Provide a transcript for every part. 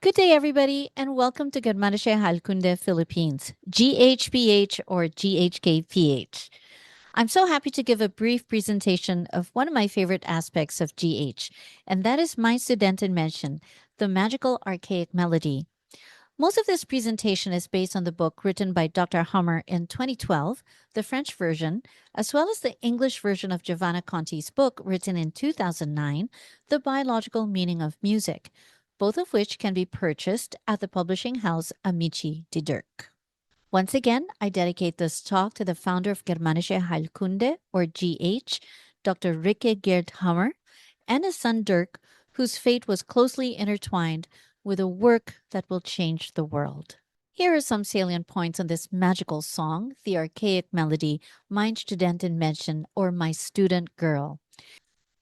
Good day, everybody, and welcome to Germanische Heilkunde Philippines, GHPH or GHKPH. I'm so happy to give a brief presentation of one of my favorite aspects of GH, and that is Mein Studentenmädchen, the magical archaic melody. Most of this presentation is based on the book written by Dr. Hamer in 2012, the French version, as well as the English version of Giovanna Conti's book written in 2009, The Biological Meaning of Music, both of which can be purchased at the publishing house Amici di Dirk. Once again, I dedicate this talk to the founder of Germanische Heilkunde, or GH, Dr. Ryke Geerd Hamer, and his son Dirk, whose fate was closely intertwined with a work that will change the world. Here are some salient points on this magical song, the archaic melody, Mein Studentenmädchen, or My Student Girl.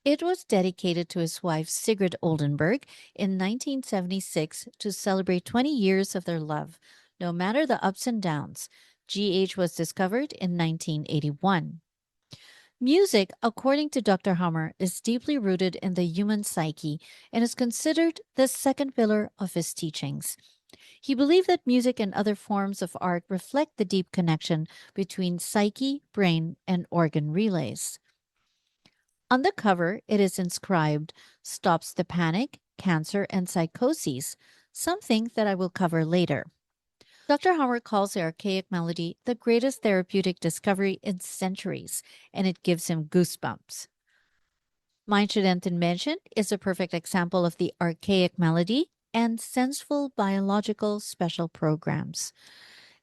It was dedicated to his wife Sigrid Oldenburg in 1976 to celebrate 20 years of their love. No matter the ups and downs, GH was discovered in 1981. Music, according to Dr. Hamer, is deeply rooted in the human psyche and is considered the second pillar of his teachings. He believed that music and other forms of art reflect the deep connection between psyche, brain, and organ relays. On the cover, it is inscribed, "Stops the panic, cancer, and psychoses," something that I will cover later. Dr. Hamer calls the archaic melody the greatest therapeutic discovery in centuries, and it gives him goosebumps. Mein Studentenmädchen is a perfect example of the archaic melody and senseful biological special programs.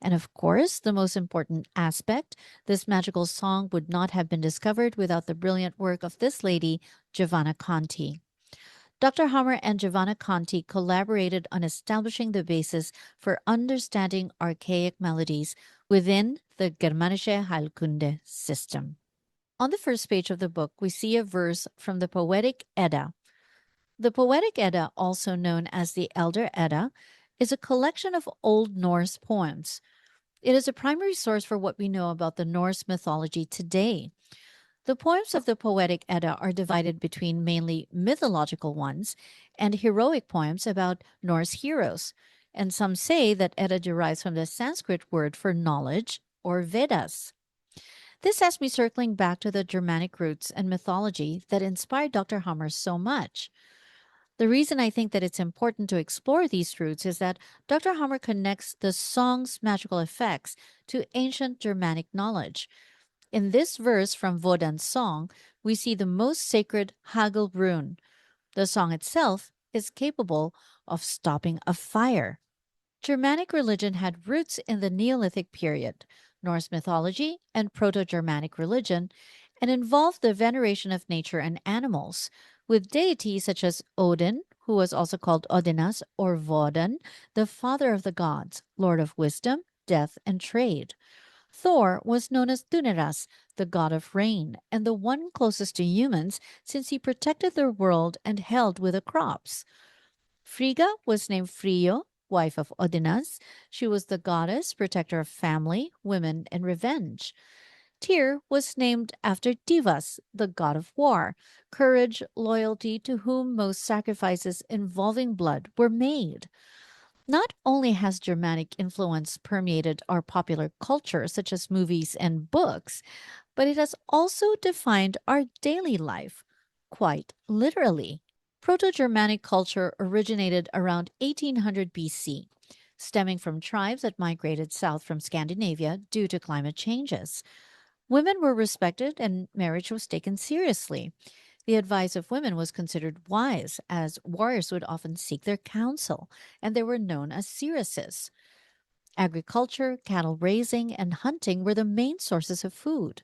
And of course, the most important aspect, this magical song would not have been discovered without the brilliant work of this lady, Giovanna Conti. Dr. Hamer and Giovanna Conti collaborated on establishing the basis for understanding archaic melodies within the Germanische Heilkunde system. On the first page of the book, we see a verse from the Poetic Edda. The Poetic Edda, also known as the Elder Edda, is a collection of Old Norse poems. It is a primary source for what we know about the Norse mythology today. The poems of the Poetic Edda are divided between mainly mythological ones and heroic poems about Norse heroes, and some say that Edda derives from the Sanskrit word for knowledge, or Vedas. This has me circling back to the Germanic roots and mythology that inspired Dr. Hamer so much. The reason I think that it's important to explore these roots is that Dr. Hamer connects the song's magical effects to ancient Germanic knowledge. In this verse from Wodan's song, we see the most sacred Hagal rune. The song itself is capable of stopping a fire. Germanic religion had roots in the Neolithic period, Norse mythology, and Proto-Germanic religion, and involved the veneration of nature and animals, with deities such as Odin, who was also called Odinas or Wodan, the father of the gods, lord of wisdom, death, and trade. Thor was known as Duneras, the god of rain, and the one closest to humans since he protected their world and held with the crops. Frigga was named Frio, wife of Odinas. She was the goddess, protector of family, women, and revenge. Tyr was named after Divas, the god of war, courage, loyalty, to whom most sacrifices involving blood were made. Not only has Germanic influence permeated our popular culture, such as movies and books, but it has also defined our daily life, quite literally. Proto Germanic culture originated around 1800 BC, stemming from tribes that migrated south from Scandinavia due to climate changes. Women were respected and marriage was taken seriously. The advice of women was considered wise, as warriors would often seek their counsel, and they were known as seeresses. Agriculture, cattle raising, and hunting were the main sources of food.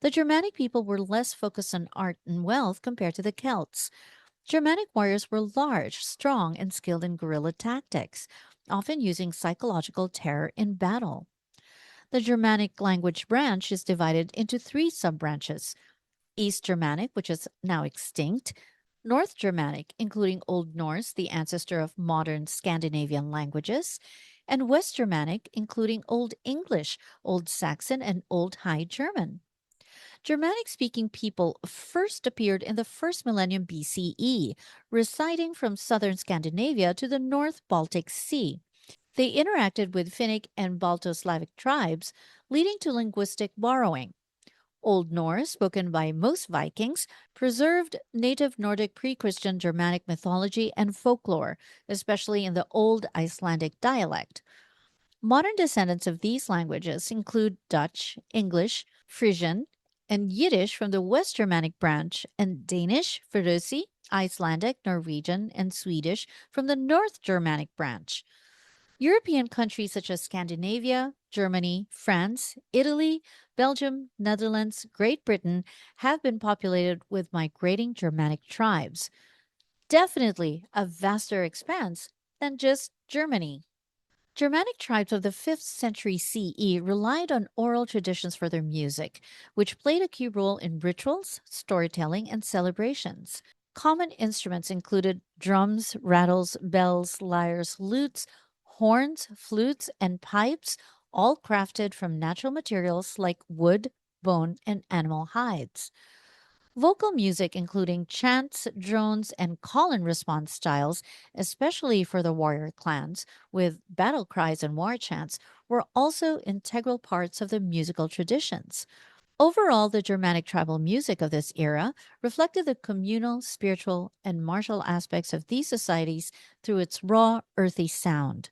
The Germanic people were less focused on art and wealth compared to the Celts. Germanic warriors were large, strong, and skilled in guerrilla tactics, often using psychological terror in battle. The Germanic language branch is divided into three sub-branches: East Germanic, which is now extinct; North Germanic, including Old Norse, the ancestor of modern Scandinavian languages; and West Germanic, including Old English, Old Saxon, and Old High German. Germanic speaking people first appeared in the first millennium BCE, residing from southern Scandinavia to the North Baltic Sea. They interacted with Finnic and Balto Slavic tribes, leading to linguistic borrowing. Old Norse, spoken by most Vikings, preserved native Nordic pre Christian Germanic mythology and folklore, especially in the Old Icelandic dialect. Modern descendants of these languages include Dutch, English, Frisian, and Yiddish from the West Germanic branch, and Danish, Faroese, Icelandic, Norwegian, and Swedish from the North Germanic branch. European countries such as Scandinavia, Germany, France, Italy, Belgium, Netherlands, Great Britain have been populated with migrating Germanic tribes. Definitely a vaster expanse than just Germany. Germanic tribes of the 5th century CE relied on oral traditions for their music, which played a key role in rituals, storytelling, and celebrations. Common instruments included drums, rattles, bells, lyres, lutes, horns, flutes, and pipes, all crafted from natural materials like wood, bone, and animal hides. Vocal music, including chants, drones, and call and response styles, especially for the warrior clans, with battle cries and war chants, were also integral parts of the musical traditions. Overall, the Germanic tribal music of this era reflected the communal, spiritual, and martial aspects of these societies through its raw, earthy sound.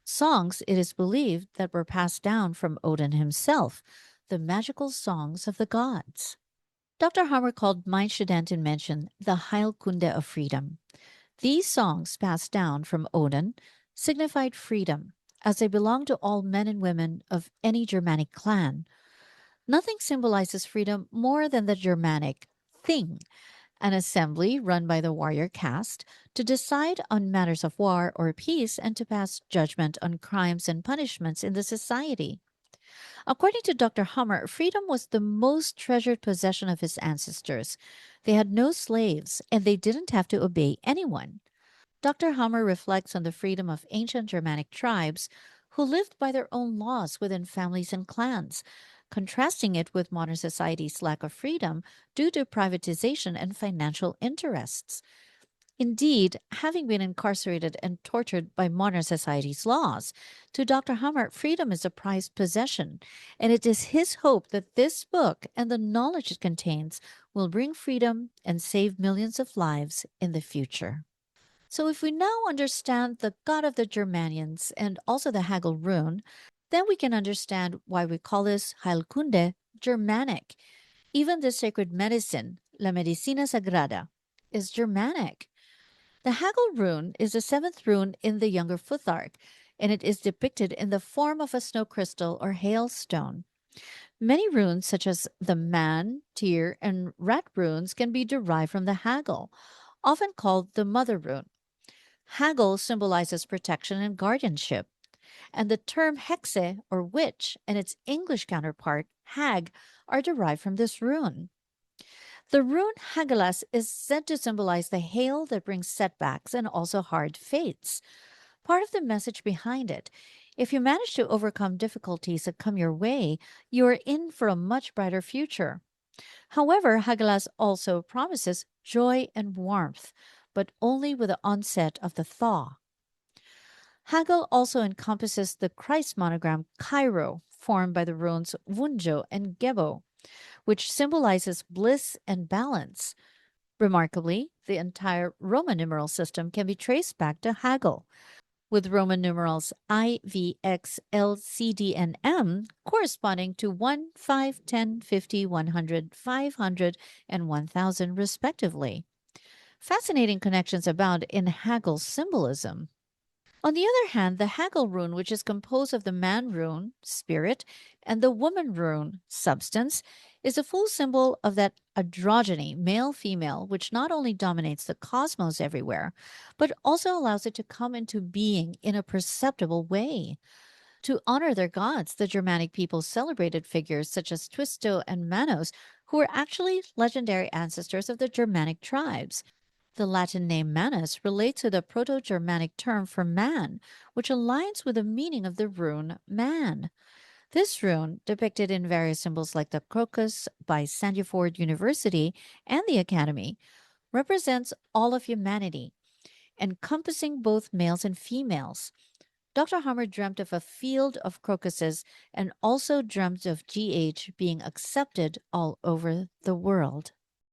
Songs, it is believed, that were passed down from Odin himself, the magical songs of the gods. Dr. Hamer called Mein Studentenmädchen the Heilkunde of freedom. These songs, passed down from Odin, signified freedom, as they belonged to all men and women of any Germanic clan. Nothing symbolizes freedom more than the Germanic thing, an assembly run by the warrior caste to decide on matters of war or peace and to pass judgment on crimes and punishments in the society. According to Dr. Hummer, freedom was the most treasured possession of his ancestors. They had no slaves, and they didn't have to obey anyone. Dr. Hummer reflects on the freedom of ancient Germanic tribes who lived by their own laws within families and clans, contrasting it with modern society's lack of freedom due to privatization and financial interests. Indeed, having been incarcerated and tortured by modern society's laws, to Dr. Hammer, freedom is a prized possession, and it is his hope that this book and the knowledge it contains will bring freedom and save millions of lives in the future. So, if we now understand the god of the Germanians and also the Hagal rune, then we can understand why we call this Heilkunde Germanic. Even the sacred medicine, La Medicina Sagrada, is Germanic. The Hagel rune is the seventh rune in the Younger Futhark, and it is depicted in the form of a snow crystal or hailstone. Many runes, such as the man, tear, and rat runes, can be derived from the Hagel, often called the mother rune. Hagel symbolizes protection and guardianship, and the term hexe or witch and its English counterpart, hag, are derived from this rune. The rune Hagalas is said to symbolize the hail that brings setbacks and also hard fates. Part of the message behind it, if you manage to overcome difficulties that come your way, you are in for a much brighter future. However, Hagalas also promises joy and warmth, but only with the onset of the thaw. Hagel also encompasses the Christ monogram Cairo, formed by the runes Wunjo and Gebo, which symbolizes bliss and balance. Remarkably, the entire Roman numeral system can be traced back to Hagel, with Roman numerals I, V, X, L, C, D, and M corresponding to 1, 5, 10, 50, 100, 500, and 1000, respectively. Fascinating connections abound in Hagel's symbolism. On the other hand, the Hagel rune, which is composed of the man rune, spirit, and the woman rune, substance, is a full symbol of that androgyny, male female, which not only dominates the cosmos everywhere, but also allows it to come into being in a perceptible way. To honor their gods, the Germanic people celebrated figures such as Twisto and Manos, who were actually legendary ancestors of the Germanic tribes. The Latin name manus relates to the Proto Germanic term for man, which aligns with the meaning of the rune man. This rune, depicted in various symbols like the crocus by Sandford University and the Academy, represents all of humanity, encompassing both males and females. Dr. Hammer dreamt of a field of crocuses and also dreamt of GH being accepted all over the world.